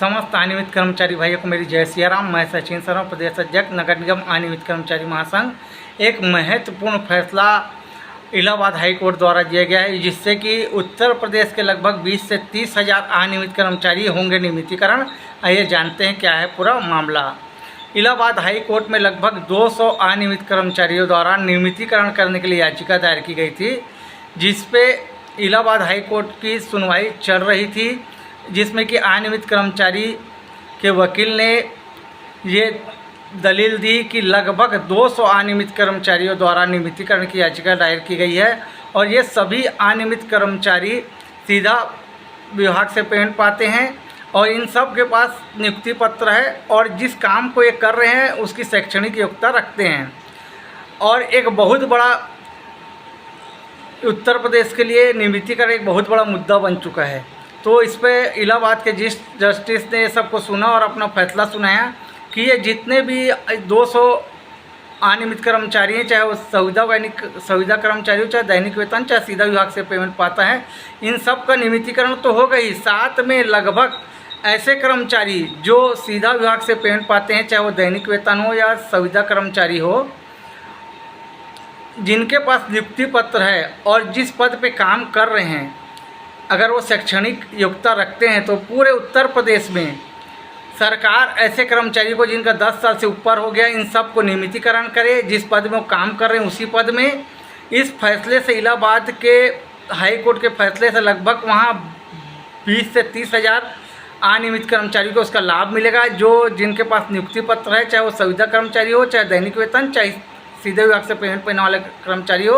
समस्त अनियमित कर्मचारी भाइयों को मेरी जय सिया राम। मैं सचिन शर्मा, प्रदेश अध्यक्ष नगर निगम अनियमित कर्मचारी महासंघ। एक महत्वपूर्ण फैसला इलाहाबाद हाई कोर्ट द्वारा दिया गया है, जिससे कि उत्तर प्रदेश के लगभग 20 से 30 हज़ार अनियमित कर्मचारी होंगे नियमितीकरण। आइए जानते हैं क्या है पूरा मामला। इलाहाबाद हाई कोर्ट में लगभग 200 अनियमित कर्मचारियों द्वारा नियमितीकरण करने के लिए याचिका दायर की गई थी, जिसपे इलाहाबाद हाई कोर्ट की सुनवाई चल रही थी, जिसमें कि अनियमित कर्मचारी के वकील ने ये दलील दी कि लगभग 200 अनियमित कर्मचारियों द्वारा नियमितीकरण की याचिका दायर की गई है और ये सभी अनियमित कर्मचारी सीधा विभाग से पेमेंट पाते हैं और इन सब के पास नियुक्ति पत्र है और जिस काम को ये कर रहे हैं उसकी शैक्षणिक योग्यता रखते हैं। और एक बहुत बड़ा उत्तर प्रदेश के लिए नियमितीकरण एक बहुत बड़ा मुद्दा बन चुका है। तो इस पर इलाहाबाद के जस्टिस ने सबको सुना और अपना फैसला सुनाया कि ये जितने भी 200 अनियमित कर्मचारी हैं, चाहे वो संविदा कर्मचारी हो, चाहे दैनिक वेतन, चाहे सीधा विभाग से पेमेंट पाता है, इन सब का नियमितीकरण तो हो गई। साथ में लगभग ऐसे कर्मचारी जो सीधा विभाग से पेमेंट पाते हैं, चाहे वो दैनिक वेतन हो या संविदा कर्मचारी हो, जिनके पास नियुक्ति पत्र है और जिस पद पे काम कर रहे हैं, अगर वो शैक्षणिक योग्यता रखते हैं तो पूरे उत्तर प्रदेश में सरकार ऐसे कर्मचारी को जिनका 10 साल से ऊपर हो गया, इन सब को नियमितीकरण करे। जिस पद में वो काम कर रहे हैं उसी पद में। इस फैसले से, इलाहाबाद के हाई कोर्ट के फैसले से लगभग वहाँ 20 से 30 हज़ार अनियमित कर्मचारी को उसका लाभ मिलेगा, जो जिनके पास नियुक्ति पत्र है, चाहे वो संविदा कर्मचारी हो, चाहे दैनिक वेतन, चाहे सीधे विभाग से पेमेंट पाने वाले कर्मचारी हो।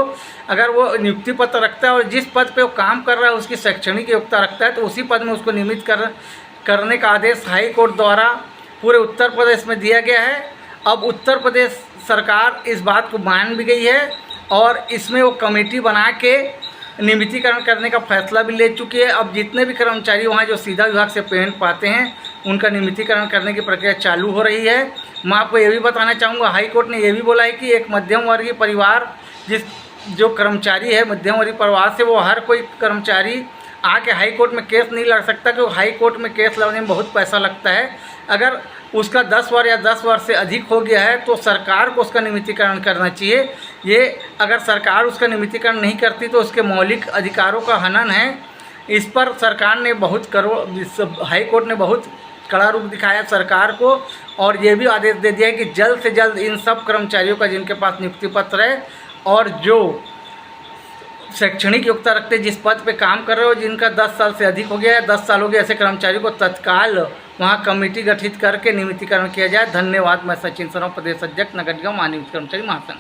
अगर वो नियुक्ति पत्र रखता है और जिस पद पे वो काम कर रहा है उसकी शैक्षणिक योग्यता रखता है, तो उसी पद में उसको नियमित करने का आदेश हाई कोर्ट द्वारा पूरे उत्तर प्रदेश में दिया गया है। अब उत्तर प्रदेश सरकार इस बात को मान भी गई है और इसमें वो कमेटी बना के नियमितीकरण करने का फैसला भी ले चुकी है। अब जितने भी कर्मचारी वहाँ जो सीधा विभाग से पेमेंट पाते हैं, उनका नियमितीकरण करने की प्रक्रिया चालू हो रही है। मैं आपको ये भी बताना चाहूँगा, हाई कोर्ट ने ये भी बोला है कि एक मध्यम वर्गीय परिवार जो कर्मचारी है मध्यम वर्गीय परिवार से, वो हर कोई कर्मचारी आके हाई कोर्ट में केस नहीं लड़ सकता, क्योंकि हाई कोर्ट में केस लड़ने में बहुत पैसा लगता है। अगर उसका 10 वर्ष या 10 वर्ष से अधिक हो गया है तो सरकार को उसका नियमितीकरण करना चाहिए। ये अगर सरकार उसका नियमितीकरण नहीं करती तो उसके मौलिक अधिकारों का हनन है। इस पर सरकार ने हाई कोर्ट ने बहुत कड़ा रुख दिखाया सरकार को और ये भी आदेश दे दिया है कि जल्द से जल्द इन सब कर्मचारियों का जिनके पास नियुक्ति पत्र है और जो शैक्षणिक योग्यता रखते जिस पद पे काम कर रहे हो, जिनका 10 साल से अधिक हो गया है, 10 साल हो गया, ऐसे कर्मचारियों को तत्काल वहाँ कमेटी गठित करके नियमितीकरण किया जाए। धन्यवाद। मैं सचिन शर्मा, प्रदेश अध्यक्ष नगर निगम अनियमित कर्मचारी महासंघ।